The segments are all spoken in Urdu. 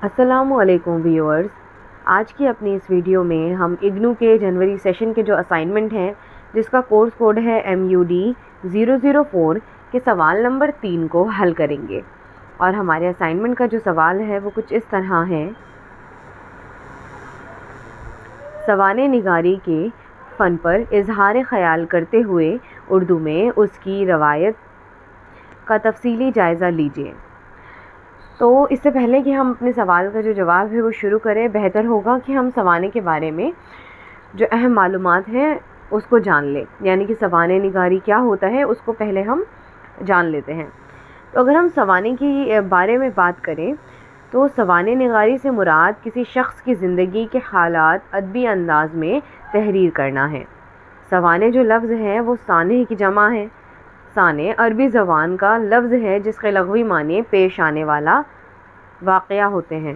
السلام علیکم ویورز، آج کی اپنی اس ویڈیو میں ہم اگنو کے جنوری سیشن کے جو اسائنمنٹ ہیں جس کا کورس کوڈ ہے MUD 004 کے سوال نمبر 3 کو حل کریں گے۔ اور ہمارے اسائنمنٹ کا جو سوال ہے وہ کچھ اس طرح ہے: سوانح نگاری کے فن پر اظہار خیال کرتے ہوئے اردو میں اس کی روایت کا تفصیلی جائزہ لیجیے۔ تو اس سے پہلے کہ ہم اپنے سوال کا جو جواب ہے وہ شروع کریں، بہتر ہوگا کہ ہم سوانح کے بارے میں جو اہم معلومات ہیں اس کو جان لیں، یعنی کہ سوانح نگاری کیا ہوتا ہے اس کو پہلے ہم جان لیتے ہیں۔ تو اگر ہم سوانح کے بارے میں بات کریں تو سوانح نگاری سے مراد کسی شخص کی زندگی کے حالات ادبی انداز میں تحریر کرنا ہے۔ سوانح جو لفظ ہے وہ سانح کی جمع ہے۔ سانح عربی زبان کا لفظ ہے جس کے لغوی معنی پیش آنے والا واقعہ ہوتے ہیں۔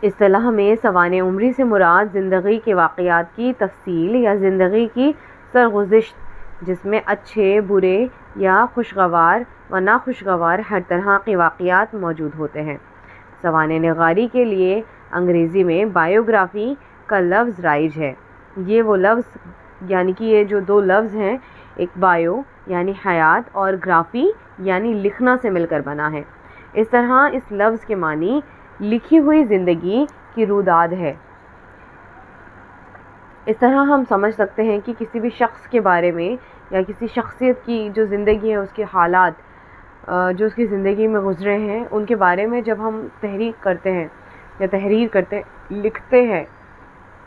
اصطلاح میں سوانح عمری سے مراد زندگی کے واقعات کی تفصیل یا زندگی کی سرگزشت، جس میں اچھے، برے یا خوشگوار و ناخوشگوار ہر طرح کے واقعات موجود ہوتے ہیں۔ سوانح نگاری کے لیے انگریزی میں بایوگرافی کا لفظ رائج ہے۔ یہ وہ لفظ یعنی کہ یہ جو دو لفظ ہیں، ایک بایو یعنی حیات اور گرافی یعنی لکھنا سے مل کر بنا ہے۔ اس طرح اس لفظ کے معنی لکھی ہوئی زندگی کی روداد ہے۔ اس طرح ہم سمجھ سکتے ہیں کہ کسی بھی شخص کے بارے میں یا کسی شخصیت کی جو زندگی ہے، اس کے حالات جو اس کی زندگی میں گزرے ہیں، ان کے بارے میں جب ہم تحریر کرتے لکھتے ہیں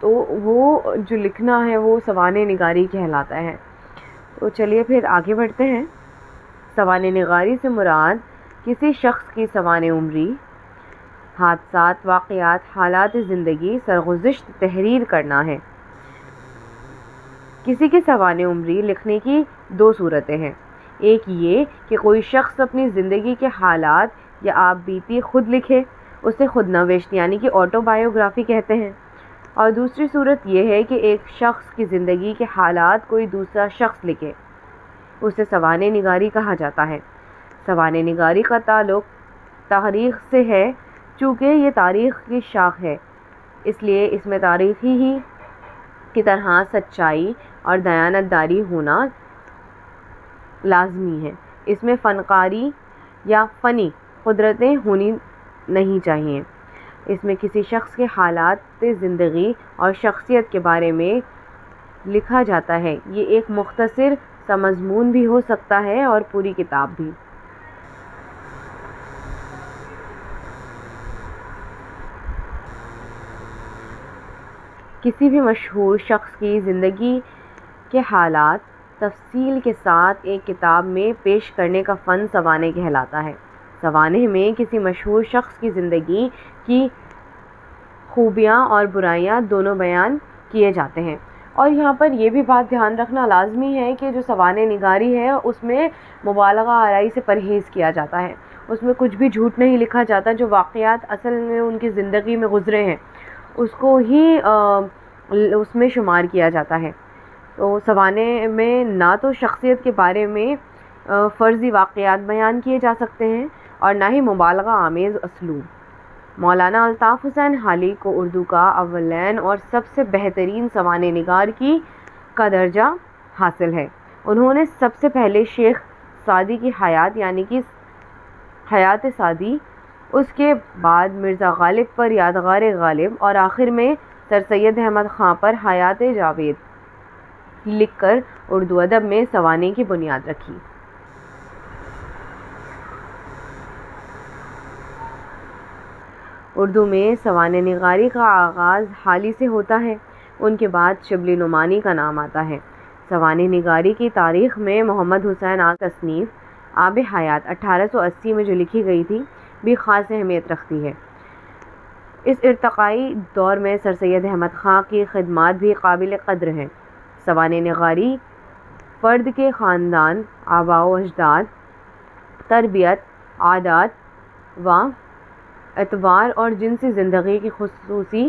تو وہ جو لکھنا ہے وہ سوانح نگاری کہلاتا ہے۔ تو چلیے پھر آگے بڑھتے ہیں۔ سوانح نگاری سے مراد کسی شخص کی سوانح عمری، حادثات، واقعات، حالات زندگی، سرگزشت تحریر کرنا ہے۔ کسی کی سوانح عمری لکھنے کی دو صورتیں ہیں: ایک یہ کہ کوئی شخص اپنی زندگی کے حالات یا آپ بیتی خود لکھے، اسے خود نوشت یعنی کہ آٹو بایوگرافی کہتے ہیں، اور دوسری صورت یہ ہے کہ ایک شخص کی زندگی کے حالات کوئی دوسرا شخص لکھے، اسے سوانح نگاری کہا جاتا ہے۔ سوانح نگاری کا تعلق تاریخ سے ہے۔ چونکہ یہ تاریخ کی شاخ ہے، اس لیے اس میں تاریخی ہی کی طرح سچائی اور دیانت داری ہونا لازمی ہے۔ اس میں فنکاری یا فنی قدرتیں ہونی نہیں چاہیے۔ اس میں کسی شخص کے حالات زندگی اور شخصیت کے بارے میں لکھا جاتا ہے۔ یہ ایک مختصر سا مضمون بھی ہو سکتا ہے اور پوری کتاب بھی۔ کسی بھی مشہور شخص کی زندگی کے حالات تفصیل کے ساتھ ایک کتاب میں پیش کرنے کا فن سوانح کہلاتا ہے۔ سوانح میں کسی مشہور شخص کی زندگی کی خوبیاں اور برائیاں دونوں بیان کیے جاتے ہیں۔ اور یہاں پر یہ بھی بات دھیان رکھنا لازمی ہے کہ جو سوانح نگاری ہے اس میں مبالغہ آرائی سے پرہیز کیا جاتا ہے۔ اس میں کچھ بھی جھوٹ نہیں لکھا جاتا۔ جو واقعات اصل میں ان کی زندگی میں گزرے ہیں اس کو ہی اس میں شمار کیا جاتا ہے۔ تو سوانح میں نہ تو شخصیت کے بارے میں فرضی واقعات بیان کیے جا سکتے ہیں اور نہ ہی مبالغہ آمیز اسلوب۔ مولانا الطاف حسین حالی کو اردو کا اولین اور سب سے بہترین سوانح نگار کا درجہ حاصل ہے۔ انہوں نے سب سے پہلے شیخ سعدی کی حیات یعنی کہ حیات سعدی، اس کے بعد مرزا غالب پر یادگار غالب اور آخر میں سر سید احمد خاں پر حیات جاوید لکھ کر اردو ادب میں سوانح کی بنیاد رکھی۔ اردو میں سوانح نگاری کا آغاز حالی سے ہوتا ہے، ان کے بعد شبلی نعمانی کا نام آتا ہے۔ سوانح نگاری کی تاریخ میں محمد حسین تصنیف آب حیات 1880 میں جو لکھی گئی تھی بھی خاص اہمیت رکھتی ہے۔ اس ارتقائی دور میں سر سید احمد خاں کی خدمات بھی قابل قدر ہیں۔ سوانح نگاری فرد کے خاندان، آباء و اجداد، تربیت، عادات و اطوار اور جنسی زندگی کی خصوصی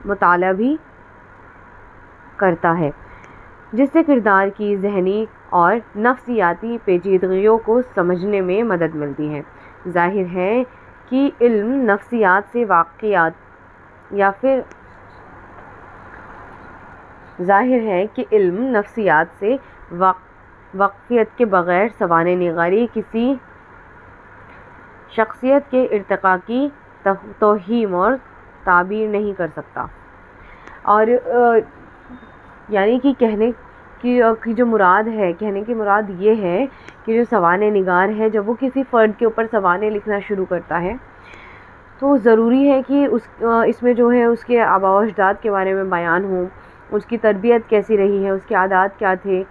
مطالعہ بھی کرتا ہے، جس سے کردار کی ذہنی اور نفسیاتی پیچیدگیوں کو سمجھنے میں مدد ملتی ہے۔ ظاہر ہے کہ علم نفسیات سے واقعات یا پھر ظاہر ہے کہ علم نفسیات سے واقفیت کے بغیر سوانح نگاری کسی شخصیت کے ارتقاء کی توہیم اور تعبیر نہیں کر سکتا. اور یعنی کہ کہنے کی جو مراد ہے، کہنے کی مراد یہ ہے کہ جو سوانح نگار ہے جب وہ کسی فرد کے اوپر سوانح لکھنا شروع کرتا ہے تو ضروری ہے کہ اس میں جو ہے اس کے آباء و اجداد کے بارے میں بیان ہو، اس کی تربیت کیسی رہی ہے، اس کے عادات کیا تھے،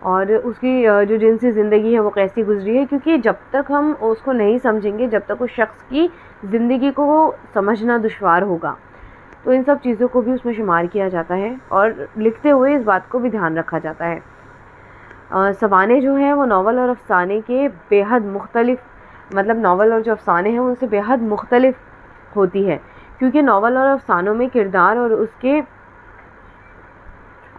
اور اس کی جو جنسی زندگی ہے وہ کیسی گزری ہے. کیونکہ جب تک ہم اس کو نہیں سمجھیں گے، جب تک اس شخص کی زندگی کو سمجھنا دشوار ہوگا. تو ان سب چیزوں کو بھی اس میں شمار کیا جاتا ہے اور لکھتے ہوئے اس بات کو بھی دھیان رکھا جاتا ہے. سوانح جو ہیں وہ ناول اور افسانے کے بے حد مختلف، مطلب ناول اور جو افسانے ہیں ان سے بے حد مختلف ہوتی ہے، کیونکہ ناول اور افسانوں میں کردار اور اس کے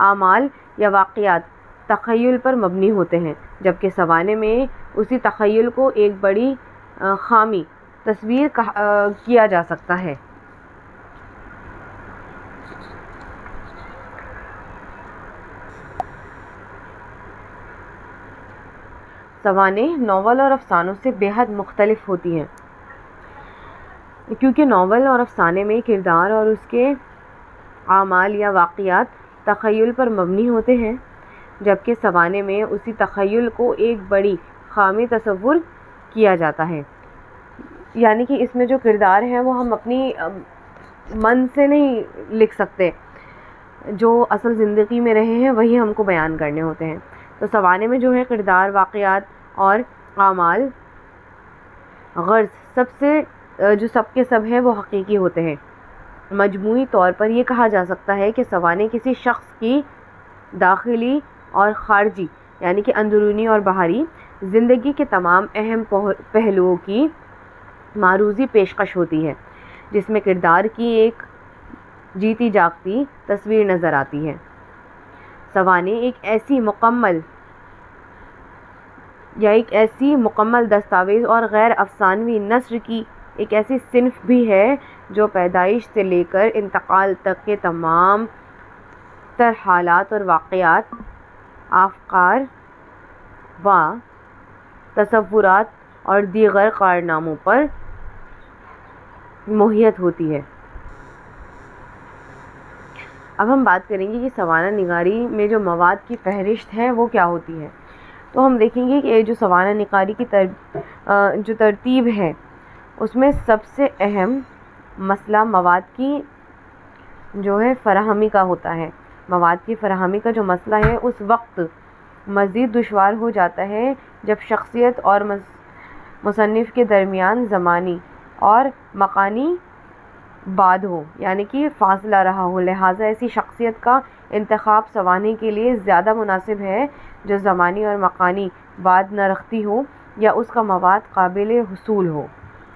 اعمال یا واقعات تخیل پر مبنی ہوتے ہیں، جبکہ سوانح میں اسی تخیل کو ایک بڑی خامی تصویر کیا جا سکتا ہے. سوانح ناول اور افسانوں سے بے حد مختلف ہوتی ہیں، کیونکہ ناول اور افسانے میں کردار اور اس کے اعمال یا واقعات تخیل پر مبنی ہوتے ہیں، جبکہ سوانح میں اسی تخیل کو ایک بڑی خامی تصور کیا جاتا ہے. یعنی کہ اس میں جو کردار ہیں وہ ہم اپنی من سے نہیں لکھ سکتے، جو اصل زندگی میں رہے ہیں وہی ہم کو بیان کرنے ہوتے ہیں. تو سوانح میں جو ہے کردار، واقعات اور اعمال غرض سب کے سب ہیں وہ حقیقی ہوتے ہیں. مجموعی طور پر یہ کہا جا سکتا ہے کہ سوانح کسی شخص کی داخلی اور خارجی، یعنی کہ اندرونی اور باہری زندگی کے تمام اہم پہلوؤں کی معروضی پیشکش ہوتی ہے، جس میں کردار کی ایک جیتی جاگتی تصویر نظر آتی ہے. سوانح ایک ایسی مکمل دستاویز اور غیر افسانوی نثر کی ایک ایسی صنف بھی ہے جو پیدائش سے لے کر انتقال تک کے تمام تر حالات اور واقعات، افکار و تصورات اور دیگر کارناموں پر محیط ہوتی ہے. اب ہم بات کریں گے کہ سوانح نگاری میں جو مواد کی فہرست ہے وہ کیا ہوتی ہے. تو ہم دیکھیں گے کہ جو سوانح نگاری کی جو ترتیب ہے اس میں سب سے اہم مسئلہ مواد کی جو ہے فراہمی کا ہوتا ہے. مواد کی فراہمی کا جو مسئلہ ہے اس وقت مزید دشوار ہو جاتا ہے جب شخصیت اور مصنف کے درمیان زمانی اور مکانی بعد ہو، یعنی کہ فاصلہ رہا ہو. لہٰذا ایسی شخصیت کا انتخاب سوانح کے لیے زیادہ مناسب ہے جو زمانی اور مکانی بعد نہ رکھتی ہو، یا اس کا مواد قابل حصول ہو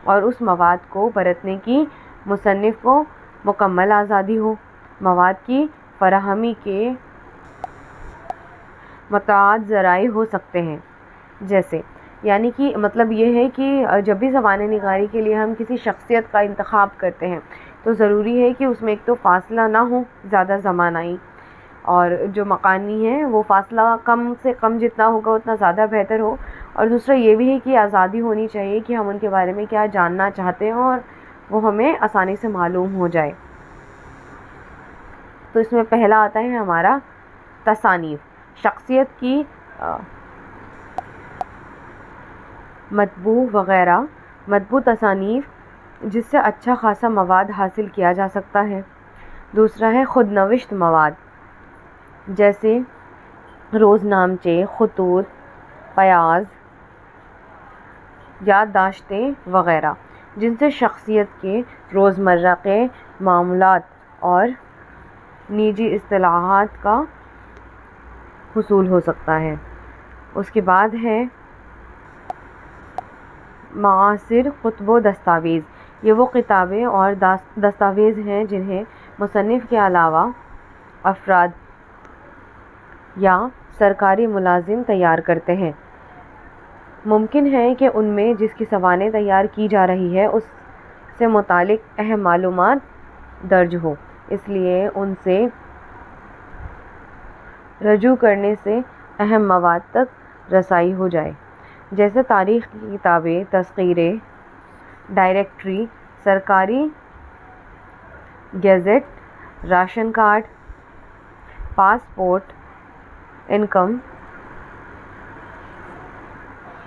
اور اس مواد کو برتنے کی مصنف کو مکمل آزادی ہو. مواد کی فراہمی کے متعدد ذرائع ہو سکتے ہیں، جیسے یعنی کہ مطلب یہ ہے کہ جب بھی سوانح نگاری کے لیے ہم کسی شخصیت کا انتخاب کرتے ہیں تو ضروری ہے کہ اس میں ایک تو فاصلہ نہ ہو زیادہ زمانائی، اور جو مکانی ہے وہ فاصلہ کم سے کم جتنا ہوگا اتنا زیادہ بہتر ہو. اور دوسرا یہ بھی ہے کہ آزادی ہونی چاہیے کہ ہم ان کے بارے میں کیا جاننا چاہتے ہیں اور وہ ہمیں آسانی سے معلوم ہو جائے. تو اس میں پہلا آتا ہے ہمارا تصانیف. شخصیت کی مطبوع تصانیف جس سے اچھا خاصا مواد حاصل کیا جا سکتا ہے. دوسرا ہے خود نوشت مواد، جیسے روزنامچے، خطوط، پیاز، یادداشتیں وغیرہ، جن سے شخصیت کے روزمرہ کے معاملات اور نجی اصطلاحات کا حصول ہو سکتا ہے. اس کے بعد ہے معاصر کتب و دستاویز. یہ وہ کتابیں اور دستاویز ہیں جنہیں مصنف کے علاوہ افراد یا سرکاری ملازم تیار کرتے ہیں. ممکن ہے کہ ان میں جس کی سوانح تیار کی جا رہی ہے اس سے متعلق اہم معلومات درج ہو، اس لیے ان سے رجوع کرنے سے اہم مواد تک رسائی ہو جائے، جیسے تاریخ کی کتابیں، تذکرے، ڈائریکٹری، سرکاری gazette, ration card, passport,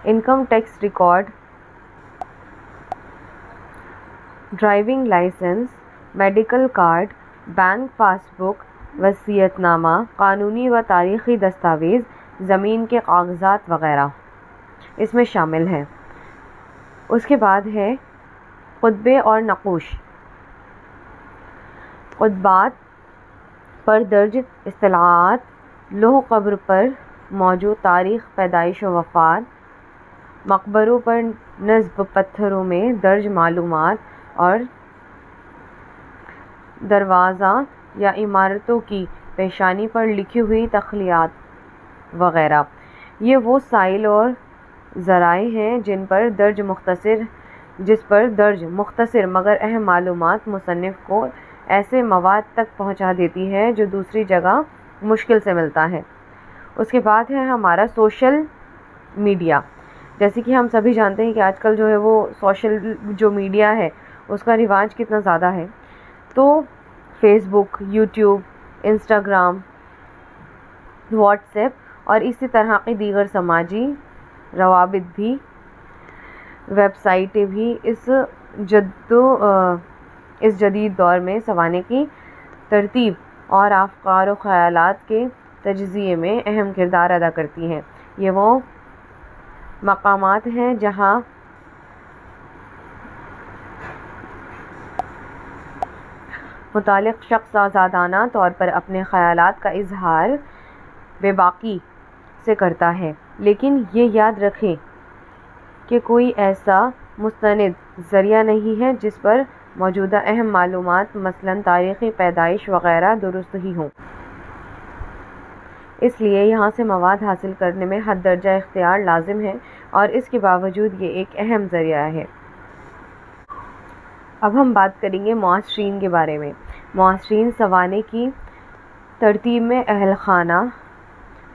income tax record, driving licence, medical card, bank passbook, وصیت نامہ، قانونی و تاریخی دستاویز، زمین کے کاغذات وغیرہ اس میں شامل ہیں۔ اس کے بعد ہے خطبے اور نقوش۔ خطبات پر درج اطلاعات، لوح قبر پر موجود تاریخ پیدائش و وفات، مقبروں پر نصب پتھروں میں درج معلومات اور دروازہ یا عمارتوں کی پیشانی پر لکھی ہوئی تخلیات وغیرہ۔ یہ وہ وسائل اور ذرائع ہیں جس پر درج مختصر مگر اہم معلومات مصنف کو ایسے مواد تک پہنچا دیتی ہے جو دوسری جگہ مشکل سے ملتا ہے۔ اس کے بعد ہے ہمارا سوشل میڈیا۔ جیسے کہ ہم سبھی جانتے ہیں کہ آج کل جو ہے وہ سوشل جو میڈیا ہے اس کا رواج کتنا زیادہ ہے، تو فیس بک، یوٹیوب، انسٹاگرام، واٹس ایپ اور اسی طرح کی دیگر سماجی روابط بھی، ویب سائٹیں بھی اس جدید دور میں سوانح کی ترتیب اور افکار و خیالات کے تجزیے میں اہم کردار ادا کرتی ہیں۔ یہ وہ مقامات ہیں جہاں متعلق شخص آزادانہ طور پر اپنے خیالات کا اظہار بے باکی سے کرتا ہے، لیکن یہ یاد رکھیں کہ کوئی ایسا مستند ذریعہ نہیں ہے جس پر موجودہ اہم معلومات مثلاً تاریخی پیدائش وغیرہ درست ہی ہوں۔ اس لیے یہاں سے مواد حاصل کرنے میں حد درجہ احتیاط لازم ہے، اور اس کے باوجود یہ ایک اہم ذریعہ ہے۔ اب ہم بات کریں گے معاصرین کے بارے میں۔ معاصرین سوانح کی ترتیب میں اہل خانہ،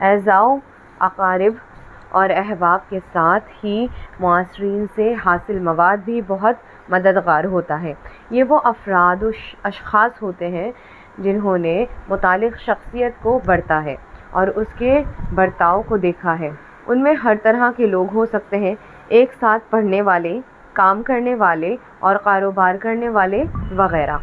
اعزاء و اقارب اور احباب کے ساتھ ہی معاصرین سے حاصل مواد بھی بہت مددگار ہوتا ہے۔ یہ وہ افراد و اشخاص ہوتے ہیں جنہوں نے متعلق شخصیت کو برتا ہے اور اس کے برتاؤ کو دیکھا ہے۔ ان میں ہر طرح کے لوگ ہو سکتے ہیں، ایک ساتھ پڑھنے والے، کام کرنے والے اور کاروبار کرنے والے وغیرہ۔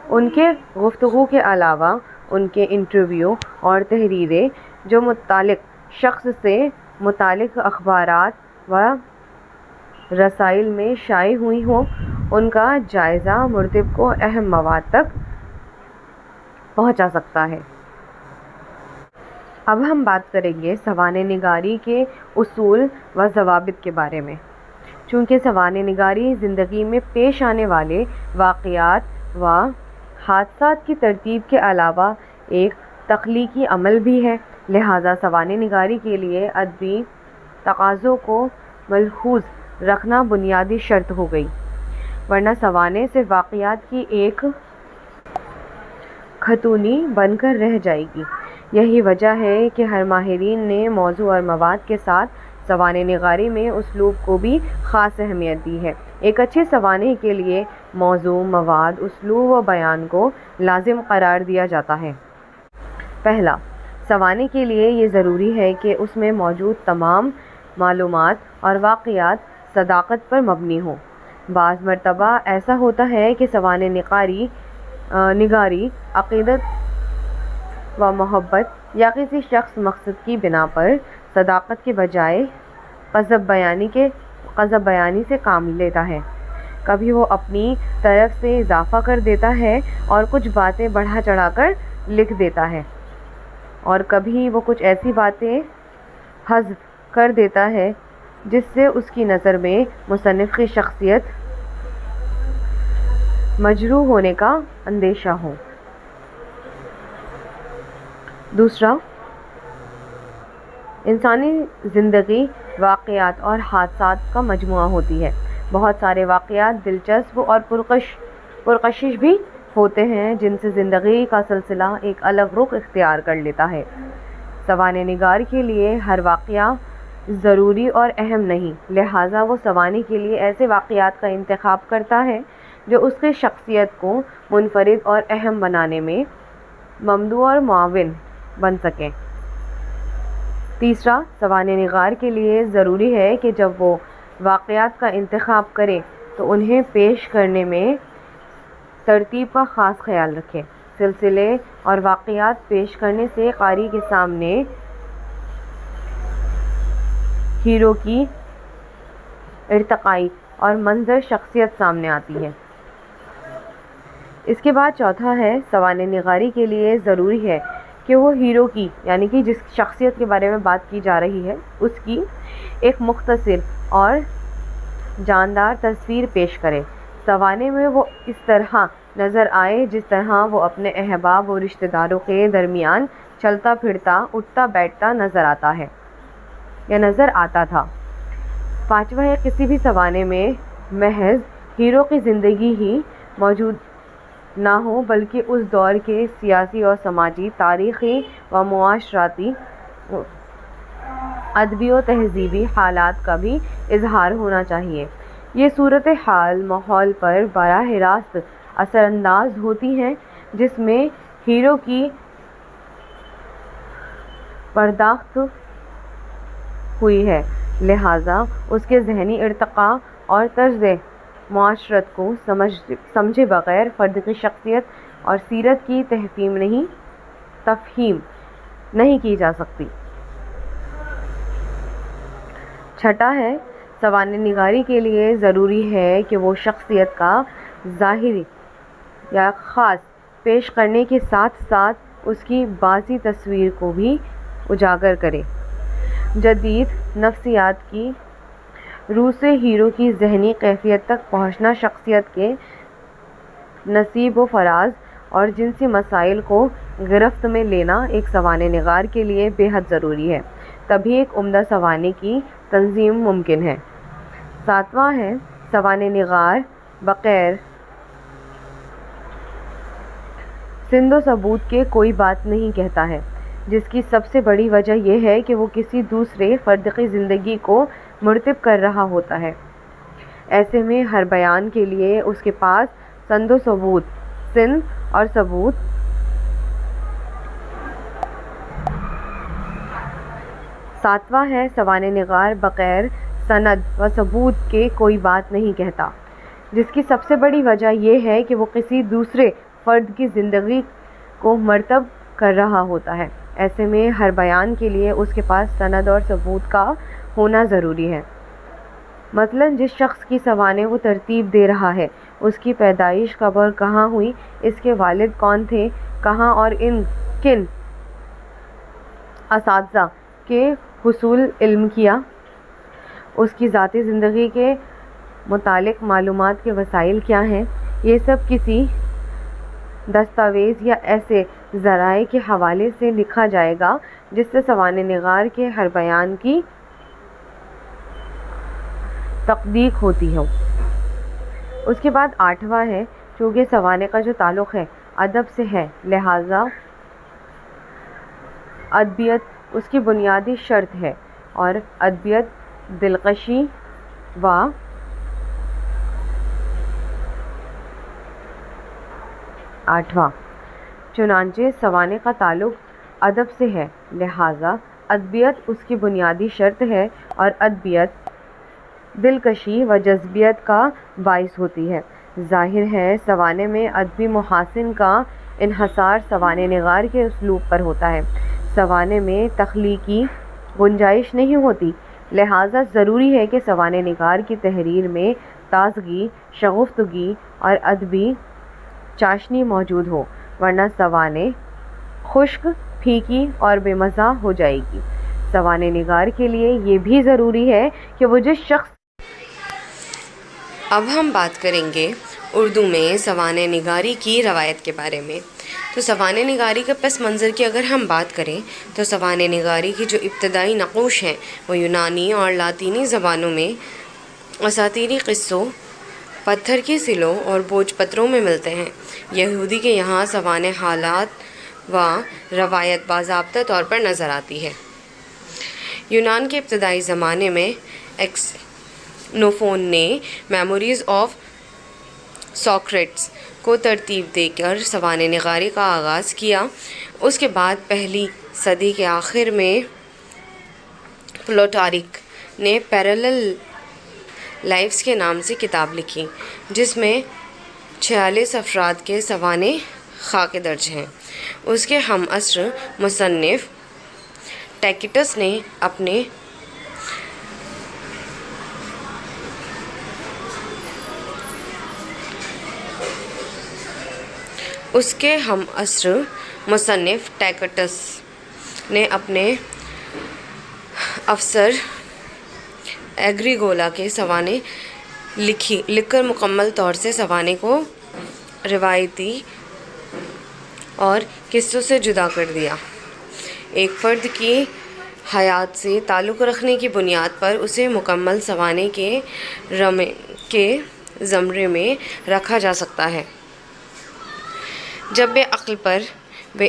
ان کے گفتگو کے علاوہ ان کے انٹرویو اور تحریریں جو متعلق شخص سے متعلق اخبارات و رسائل میں شائع ہوئی ہوں، ان کا جائزہ مرتب کو اہم مواد تک پہنچا سکتا ہے۔ اب ہم بات کریں گے سوانح نگاری کے اصول و ضوابط کے بارے میں۔ چونکہ سوانح نگاری زندگی میں پیش آنے والے واقعات و حادثات کی ترتیب کے علاوہ ایک تخلیقی عمل بھی ہے، لہٰذا سوانح نگاری کے لیے ادبی تقاضوں کو ملحوظ رکھنا بنیادی شرط ہو گئی، ورنہ سوانح صرف واقعات کی ایک کھتونی بن کر رہ جائے گی۔ یہی وجہ ہے کہ ہر ماہرین نے موضوع اور مواد کے ساتھ سوانح نگاری میں اسلوب کو بھی خاص اہمیت دی ہے۔ ایک اچھے سوانح کے لیے موضوع، مواد، اسلوب و بیان کو لازم قرار دیا جاتا ہے۔ پہلا، سوانح کے لیے یہ ضروری ہے کہ اس میں موجود تمام معلومات اور واقعات صداقت پر مبنی ہوں۔ بعض مرتبہ ایسا ہوتا ہے کہ سوانح نگاری عقیدت و محبت یا کسی شخص مقصد کی بنا پر صداقت کے بجائے کذب بیانی سے کام لیتا ہے۔ کبھی وہ اپنی طرف سے اضافہ کر دیتا ہے اور کچھ باتیں بڑھا چڑھا کر لکھ دیتا ہے، اور کبھی وہ کچھ ایسی باتیں حذف کر دیتا ہے جس سے اس کی نظر میں مصنف کی شخصیت مجروح ہونے کا اندیشہ ہو۔ دوسرا، انسانی زندگی واقعات اور حادثات کا مجموعہ ہوتی ہے۔ بہت سارے واقعات دلچسپ اور پرکشش بھی ہوتے ہیں جن سے زندگی کا سلسلہ ایک الگ رخ اختیار کر لیتا ہے۔ سوانح نگار کے لیے ہر واقعہ ضروری اور اہم نہیں، لہٰذا وہ سوانح کے لیے ایسے واقعات کا انتخاب کرتا ہے جو اس کی شخصیت کو منفرد اور اہم بنانے میں ممدوح اور معاون بن سکیں۔ تیسرا، سوانح نگار کے لیے ضروری ہے کہ جب وہ واقعات کا انتخاب کرے تو انہیں پیش کرنے میں ترتیب کا خاص خیال رکھے۔ سلسلے اور واقعات پیش کرنے سے قاری کے سامنے ہیرو کی ارتقائی اور منظر شخصیت سامنے آتی ہے۔ اس کے بعد چوتھا ہے، سوانح نگاری کے لیے ضروری ہے کہ وہ ہیرو کی یعنی کہ جس شخصیت کے بارے میں بات کی جا رہی ہے اس کی ایک مختصر اور جاندار تصویر پیش کرے۔ سوانح میں وہ اس طرح نظر آئے جس طرح وہ اپنے احباب و رشتہ داروں کے درمیان چلتا پھرتا، اٹھتا بیٹھتا نظر آتا تھا۔ پانچواں ہے، کسی بھی سوانح میں محض ہیرو کی زندگی ہی موجود نہ ہو بلکہ اس دور کے سیاسی اور سماجی، تاریخی و معاشرتی، ادبی و تہذیبی حالات کا بھی اظہار ہونا چاہیے۔ یہ صورتحال ماحول پر براہ راست اثر انداز ہوتی ہیں جس میں ہیرو کی پرداخت ہوئی ہے، لہٰذا اس کے ذہنی ارتقاء اور طرز معاشرت کو سمجھے بغیر فرد کی شخصیت اور سیرت کی تفہیم نہیں کی جا سکتی۔ چھٹا ہے، سوانح نگاری کے لیے ضروری ہے کہ وہ شخصیت کا ظاہر یا خاص پیش کرنے کے ساتھ ساتھ اس کی باطنی تصویر کو بھی اجاگر کرے۔ جدید نفسیات کی روح سے ہیرو کی ذہنی کیفیت تک پہنچنا، شخصیت کے نصیب و فراز اور جنسی مسائل کو گرفت میں لینا ایک سوانح نگار کے لیے بے حد ضروری ہے، تبھی ایک عمدہ سوانح کی تنظیم ممکن ہے۔ ساتواں ہے، سوانح نگار بغیر سند و ثبوت کے کوئی بات نہیں کہتا ہے، جس کی سب سے بڑی وجہ یہ ہے کہ وہ کسی دوسرے فرد کی زندگی کو مرتب کر رہا ہوتا ہے۔ ایسے میں ہر بیان کے لیے اس کے پاس سند اور ثبوت ساتواں ہے، سوانح نگار بغیر سند و ثبوت کے کوئی بات نہیں کہتا، جس کی سب سے بڑی وجہ یہ ہے کہ وہ کسی دوسرے فرد کی زندگی کو مرتب کر رہا ہوتا ہے۔ ایسے میں ہر بیان کے لیے اس کے پاس سند اور ثبوت کا ہونا ضروری ہے۔ مثلاً جس شخص کی سوانح وہ ترتیب دے رہا ہے، اس کی پیدائش کب اور کہاں ہوئی، اس کے والد کون تھے، کہاں اور کن اساتذہ کے حصول علم کیا، اس کی ذاتی زندگی کے متعلق معلومات کے وسائل کیا ہیں، یہ سب کسی دستاویز یا ایسے ذرائع کے حوالے سے لکھا جائے گا جس سے سوانح نگار کے ہر بیان کی تصدیق ہوتی ہو۔ اس کے بعد آٹھواں ہے، چونکہ سوانح کا جو تعلق ہے ادب سے ہے، لہٰذا ادبیت اس کی بنیادی شرط ہے، اور ادبیت دلکشی و چنانچہ سوانح کا تعلق ادب سے ہے، لہٰذا ادبیت اس کی بنیادی شرط ہے، اور ادبیت دلکشی و جذبیت کا باعث ہوتی ہے۔ ظاہر ہے سوانح میں ادبی محاسن کا انحصار سوانح نگار کے اسلوب پر ہوتا ہے۔ سوانح میں تخلیقی گنجائش نہیں ہوتی، لہٰذا ضروری ہے کہ سوانح نگار کی تحریر میں تازگی، شگفتگی اور ادبی چاشنی موجود ہو، ورنہ سوانح خشک، پھیکی اور بے مزہ ہو جائے گی۔ سوانح نگار کے لیے یہ بھی ضروری ہے کہ وہ جس شخص اب ہم بات کریں گے اردو میں سوانح نگاری کی روایت کے بارے میں۔ تو سوانح نگاری کے پس منظر کی اگر ہم بات کریں تو سوانح نگاری کی جو ابتدائی نقوش ہیں وہ یونانی اور لاطینی زبانوں میں اساطیری قصوں، پتھر کی سلوں اور بھوج پتروں میں ملتے ہیں۔ یہودی کے یہاں سوانح حالات و روایت باضابطہ طور پر نظر آتی ہے۔ یونان کے ابتدائی زمانے میں ایکسنوفون نے میموریز آف سوکریٹس کو ترتیب دے کر سوانح نگاری کا آغاز کیا۔ اس کے بعد پہلی صدی کے آخر میں پلوٹارک نے پیرلل لائفز کے نام سے کتاب لکھی جس میں 46 افراد کے سوانح خاکے درج ہیں۔ اس کے ہم عصر مصنف ٹیکیٹس نے اپنے افسر ایگریگولا کے سوانح لکھ کر مکمل طور سے سوانح کو روایتی اور قصوں سے جدا کر دیا۔ ایک فرد کی حیات سے تعلق رکھنے کی بنیاد پر اسے مکمل سوانح کے زمرے میں رکھا جا سکتا ہے۔ جب عقل پر بے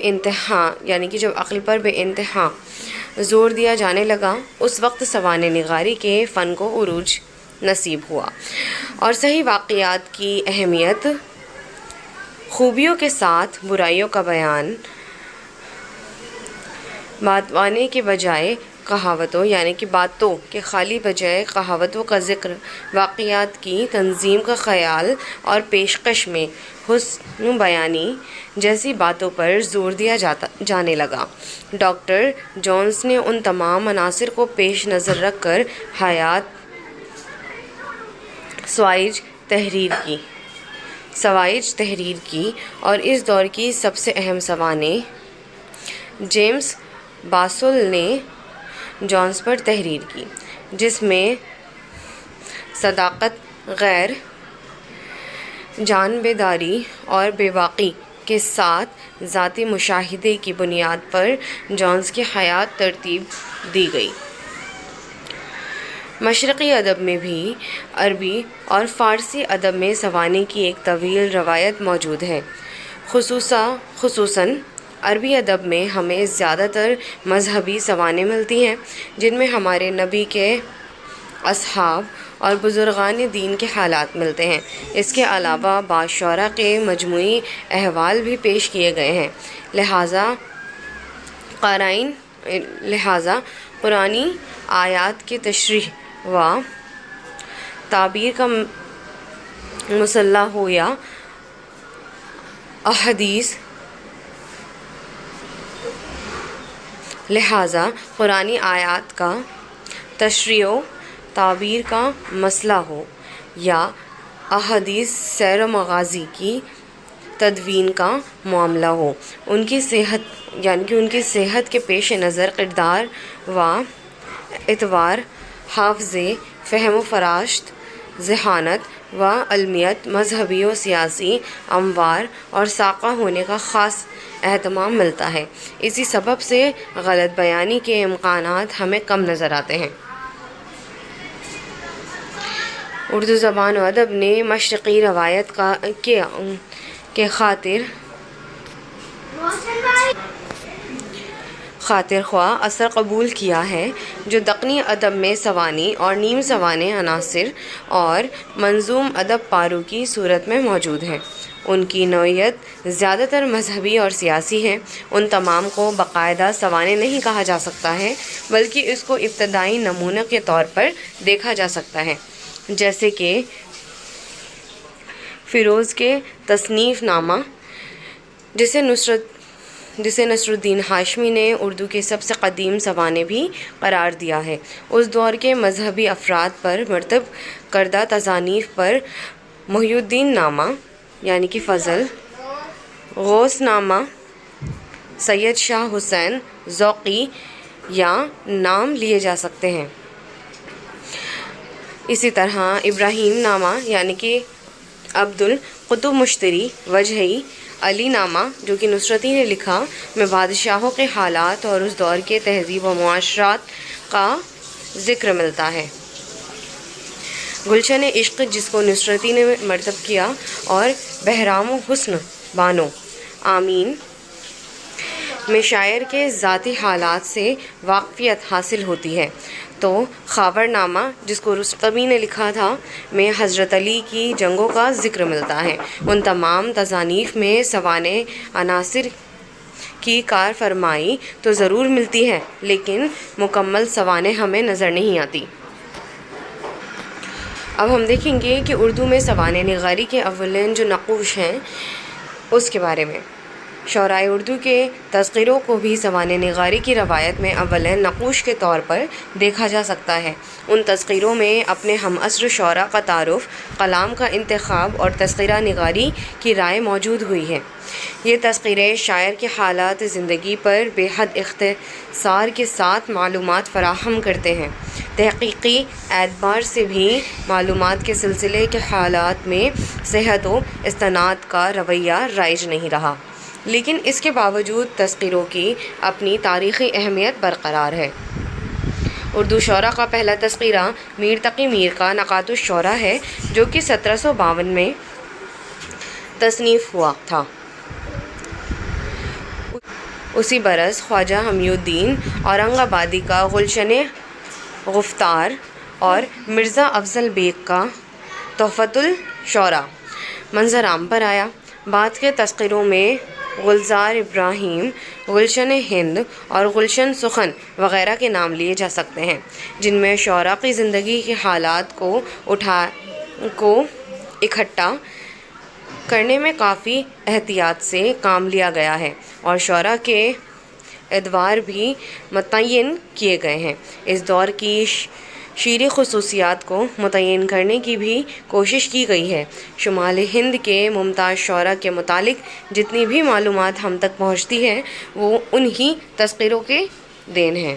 انتہا زور دیا جانے لگا اس وقت سوانح نگاری کے فن کو عروج نصیب ہوا اور صحیح واقعات کی اہمیت، خوبیوں کے ساتھ برائیوں کا بیان، باتوانے کے بجائے کہاوتوں باتوں کے خالی بجائے کہاوتوں کا ذکر، واقعات کی تنظیم کا خیال اور پیشکش میں حسن بیانی جیسی باتوں پر زور دیا جانے لگا۔ ڈاکٹر جونز نے ان تمام عناصر کو پیش نظر رکھ کر حیات سوائج تحریر کی اور اس دور کی سب سے اہم سوانح جیمز باسول نے جونز پر تحریر کی، جس میں صداقت، غیر جانبداری اور بے باکی کے ساتھ ذاتی مشاہدے کی بنیاد پر جونز کی حیات ترتیب دی گئی۔ مشرقی ادب میں بھی عربی اور فارسی ادب میں سوانح کی ایک طویل روایت موجود ہے۔ خصوصاً عربی ادب میں ہمیں زیادہ تر مذہبی سوانح ملتی ہیں جن میں ہمارے نبی کے اصحاب اور بزرگان دین کے حالات ملتے ہیں۔ اس کے علاوہ بعض شعراء کے مجموعی احوال بھی پیش کیے گئے ہیں۔ لہٰذا قرآنی آیات کی تشریح و تعبیر کا مسئلہ ہو یا احادیث سیر و مغازی کی تدوین کا معاملہ ہو، ان کی صحت کے پیش نظر کردار و اعتبار، حافظے، فہم و فراشت، ذہانت و علمیت، مذہبی و سیاسی امور اور ساقہ ہونے کا خاص اہتمام ملتا ہے۔ اسی سبب سے غلط بیانی کے امکانات ہمیں کم نظر آتے ہیں۔ اردو زبان و ادب نے مشرقی روایت کے خاطر خواہ اثر قبول کیا ہے، جو دکنی ادب میں سوانح اور نیم سوانح عناصر اور منظوم ادب پارو کی صورت میں موجود ہیں۔ ان کی نوعیت زیادہ تر مذہبی اور سیاسی ہے۔ ان تمام کو باقاعدہ سوانح نہیں کہا جا سکتا ہے، بلکہ اس کو ابتدائی نمونہ کے طور پر دیکھا جا سکتا ہے، جیسے کہ فیروز کے تصنیف نامہ، جسے نصر الدین ہاشمی نے اردو کے سب سے قدیم سوانح بھی قرار دیا ہے۔ اس دور کے مذہبی افراد پر مرتب کردہ تصانیف پر محی الدین نامہ فضل، غوث نامہ، سید شاہ حسین ذوقی یا نام لیے جا سکتے ہیں۔ اسی طرح ابراہیم نامہ عبدالقطب مشتری وجہی علی نامہ جو کہ نصرتی نے لکھا میں بادشاہوں کے حالات اور اس دور کے تہذیب و معاشرات کا ذکر ملتا ہے۔ گلشن عشق جس کو نصرتی نے مرتب کیا اور بہرام و حسن بانو آمین میں شاعر کے ذاتی حالات سے واقفیت حاصل ہوتی ہے، تو خاور نامہ جس کو رستمی نے لکھا تھا میں حضرت علی کی جنگوں کا ذکر ملتا ہے۔ ان تمام تصانیف میں سوانح عناصر کی کار فرمائی تو ضرور ملتی ہے، لیکن مکمل سوانح ہمیں نظر نہیں آتی۔ اب ہم دیکھیں گے کہ اردو میں سوانح نگاری کے اولین جو نقوش ہیں اس کے بارے میں۔ شعرائے اردو کے تذکروں کو بھی سوانح نگاری کی روایت میں اولین نقوش کے طور پر دیکھا جا سکتا ہے۔ ان تذکروں میں اپنے ہم عصر شعراء کا تعارف، کلام کا انتخاب اور تذکرہ نگاری کی رائے موجود ہوئی ہے۔ یہ تذکرے شاعر کے حالات زندگی پر بے حد اختصار کے ساتھ معلومات فراہم کرتے ہیں۔ تحقیقی اعتبار سے بھی معلومات کے سلسلے کے حالات میں صحت و استناد کا رویہ رائج نہیں رہا، لیکن اس کے باوجود تذکروں کی اپنی تاریخی اہمیت برقرار ہے۔ اردو شعراء کا پہلا تذکرہ میر تقی میر کا نقاط الشعراء ہے، جو کہ 1752 میں تصنیف ہوا تھا۔ اسی برس خواجہ حمیدالدین الدین اورنگ آبادی کا گلشن گفتار اور مرزا افضل بیگ کا تحفۃ الشعراء منظر عام پر آیا۔ بعد کے تذکروں میں گلزار ابراہیم، گلشن ہند اور گلشن سخن وغیرہ کے نام لیے جا سکتے ہیں، جن میں شعراء کی زندگی کے حالات کو اکٹھا کرنے میں کافی احتیاط سے کام لیا گیا ہے اور شعراء کے ادوار بھی متعین کیے گئے ہیں۔ اس دور کی شعری خصوصیات کو متعین کرنے کی بھی کوشش کی گئی ہے۔ شمال ہند کے ممتاز شعراء کے متعلق جتنی بھی معلومات ہم تک پہنچتی ہے وہ انہی تذکروں کے دین ہے۔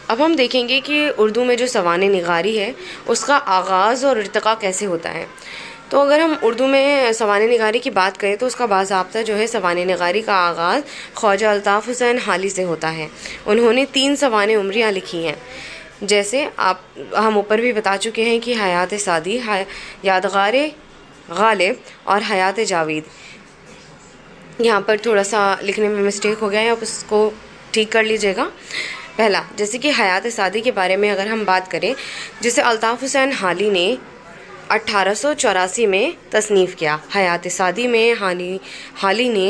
اب ہم دیکھیں گے کہ اردو میں جو سوانح نگاری ہے اس کا آغاز اور ارتقاء کیسے ہوتا ہے۔ تو اگر ہم اردو میں سوانح نگاری کی بات کریں تو اس کا باضابطہ جو ہے سوانح نگاری کا آغاز خواجہ الطاف حسین حالی سے ہوتا ہے۔ انہوں نے 3 سوانح عمریاں لکھی ہیں، جیسے ہم اوپر بھی بتا چکے ہیں کہ حیات سعدی، یادگار غالب اور حیات جاوید۔ یہاں پر تھوڑا سا لکھنے میں مسٹیک ہو گیا ہے، آپ اس کو ٹھیک کر لیجئے گا۔ پہلا، جیسے کہ حیات سعدی کے بارے میں اگر ہم بات کریں، جسے الطاف حسین حالی نے 1884 میں تصنیف کیا۔ حیات سعدی میں حالی نے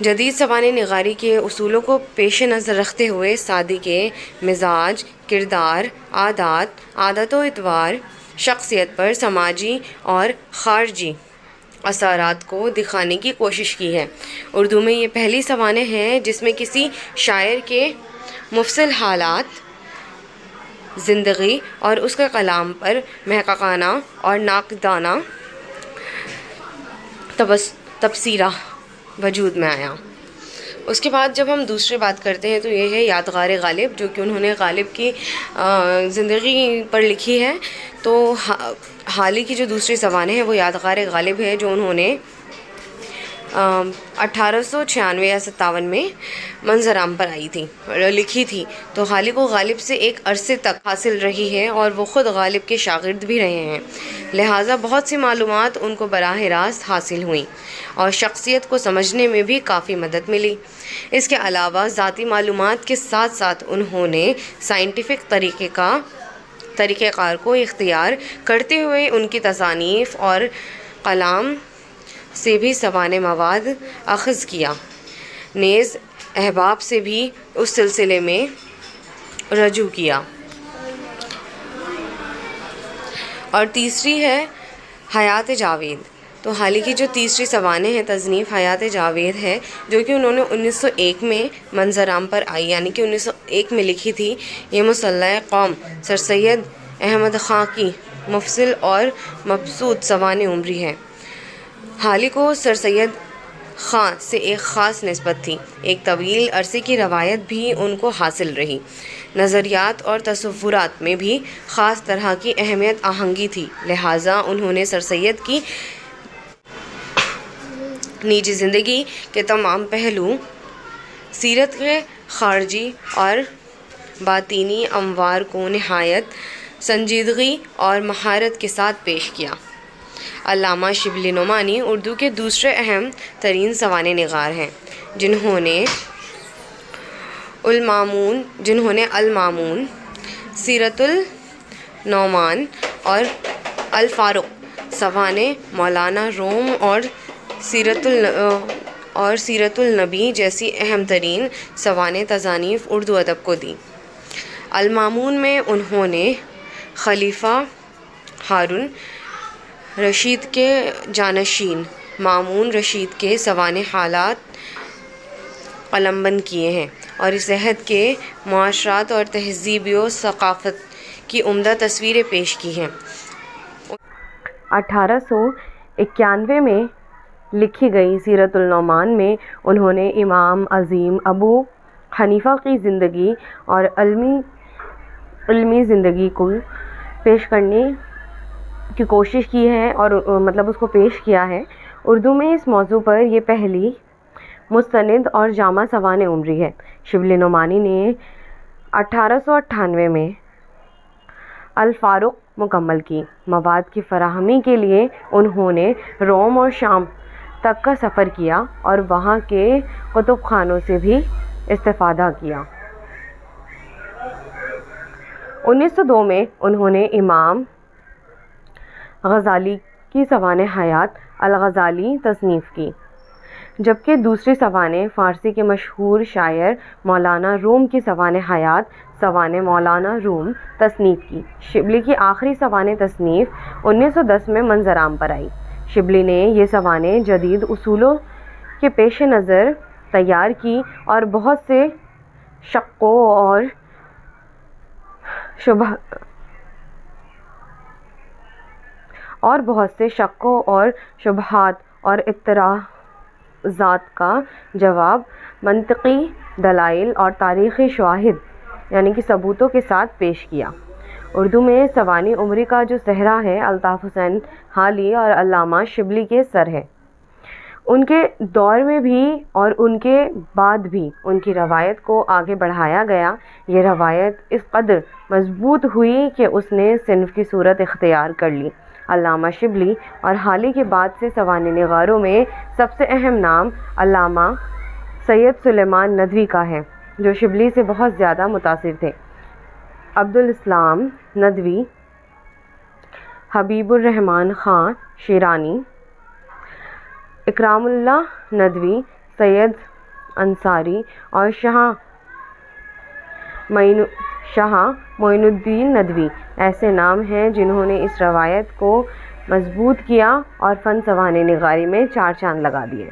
جدید سوانح نگاری کے اصولوں کو پیش نظر رکھتے ہوئے سعدی کے مزاج، کردار، عادات و اطوار، شخصیت پر سماجی اور خارجی اثرات کو دکھانے کی کوشش کی ہے۔ اردو میں یہ پہلی سوانح ہے جس میں کسی شاعر کے مفصل حالات زندگی اور اس کے کلام پر محققانہ اور ناقدانہ تبصرہ وجود میں آیا۔ اس کے بعد جب ہم دوسری بات کرتے ہیں تو یہ ہے یادگار غالب، جو کہ انہوں نے غالب کی زندگی پر لکھی ہے۔ تو حالی کی جو دوسری سوانح ہے وہ یادگار غالب ہے، جو انہوں نے 1896 یا 57 میں منظر عام پر لکھی تھی۔ تو حالی کو غالب سے ایک عرصے تک حاصل رہی ہے اور وہ خود غالب کے شاگرد بھی رہے ہیں، لہٰذا بہت سی معلومات ان کو براہ راست حاصل ہوئیں اور شخصیت کو سمجھنے میں بھی کافی مدد ملی۔ اس کے علاوہ ذاتی معلومات کے ساتھ ساتھ انہوں نے سائنٹیفک طریقہ کار کو اختیار کرتے ہوئے ان کی تصانیف اور کلام سے بھی سوانح مواد اخذ کیا، نیز احباب سے بھی اس سلسلے میں رجوع کیا۔ اور تیسری ہے حیات جاوید۔ تو حالی کی جو تیسری سوانح ہے تصنیف حیات جاوید ہے، جو کہ انہوں نے 1901 میں منظر عام پر آئی، یعنی کہ 1901 میں لکھی تھی۔ یہ مسلح قوم سر سید احمد خاں کی مفصل اور مبسوط سوانح عمری ہے۔ حالی کو سر سید خاں سے ایک خاص نسبت تھی، ایک طویل عرصے کی روایت بھی ان کو حاصل رہی۔ نظریات اور تصورات میں بھی خاص طرح کی اہمیت آہنگی تھی، لہٰذا انہوں نے سر سید کی نجی زندگی کے تمام پہلو، سیرت کے خارجی اور باطنی امور کو نہایت سنجیدگی اور مہارت کے ساتھ پیش کیا۔ علامہ شبلی نعمانی اردو کے دوسرے اہم ترین سوانح نگار ہیں، جنہوں نے المامون، سیرت النعمان اور الفاروق سوانح، مولانا روم اور سیرت النبی جیسی اہم ترین سوانح تصانیف اردو ادب کو دیں۔ المامون میں انہوں نے خلیفہ ہارون رشید کے جانشین مامون رشید کے سوانح حالات قلمبند کیے ہیں اور اس عہد کے معاشرات اور تہذیب و ثقافت کی عمدہ تصویریں پیش کی ہیں۔ 1891 میں لکھی گئی سیرت النعمان میں انہوں نے امام عظیم ابو حنیفہ کی زندگی اور علمی زندگی کو پیش کرنے کی کوشش کی ہے اور اس کو پیش کیا ہے۔ اردو میں اس موضوع پر یہ پہلی مستند اور جامع سوانح عمری ہے۔ شبلی نعمانی نے 1898 میں الفاروق مکمل کی۔ مواد کی فراہمی کے لیے انہوں نے روم اور شام تک کا سفر کیا اور وہاں کے کتب خانوں سے بھی استفادہ کیا۔ 1902 میں انہوں نے امام غزالی کی سوانح حیات الغزالی تصنیف کی، جبکہ دوسری سوانح فارسی کے مشہور شاعر مولانا روم کی سوانح حیات سوانح مولانا روم تصنیف کی۔ شبلی کی آخری سوانح تصنیف 1910 میں منظر عام پر آئی۔ شبلی نے یہ سوانح جدید اصولوں کے پیش نظر تیار کی اور بہت سے شکوں اور شبہات اور اعتراضات کا جواب منطقی دلائل اور تاریخی شواہد یعنی کہ ثبوتوں کے ساتھ پیش کیا۔ اردو میں سوانح عمری کا جو صحرا ہے الطاف حسین حالی اور علامہ شبلی کے سر ہے۔ ان کے دور میں بھی اور ان کے بعد بھی ان کی روایت کو آگے بڑھایا گیا۔ یہ روایت اس قدر مضبوط ہوئی کہ اس نے صنف کی صورت اختیار کر لی۔ علامہ شبلی اور حالی کے بعد سے سوانح نگاروں میں سب سے اہم نام علامہ سید سلیمان ندوی کا ہے، جو شبلی سے بہت زیادہ متاثر تھے۔ عبدالاسلام ندوی، حبیب الرحمن خان شیرانی، اکرام اللہ ندوی، سید انصاری اور شاہ معین الدین ندوی ایسے نام ہیں جنہوں نے اس روایت کو مضبوط کیا اور فن سوانح نگاری میں چار چاند لگا دیے۔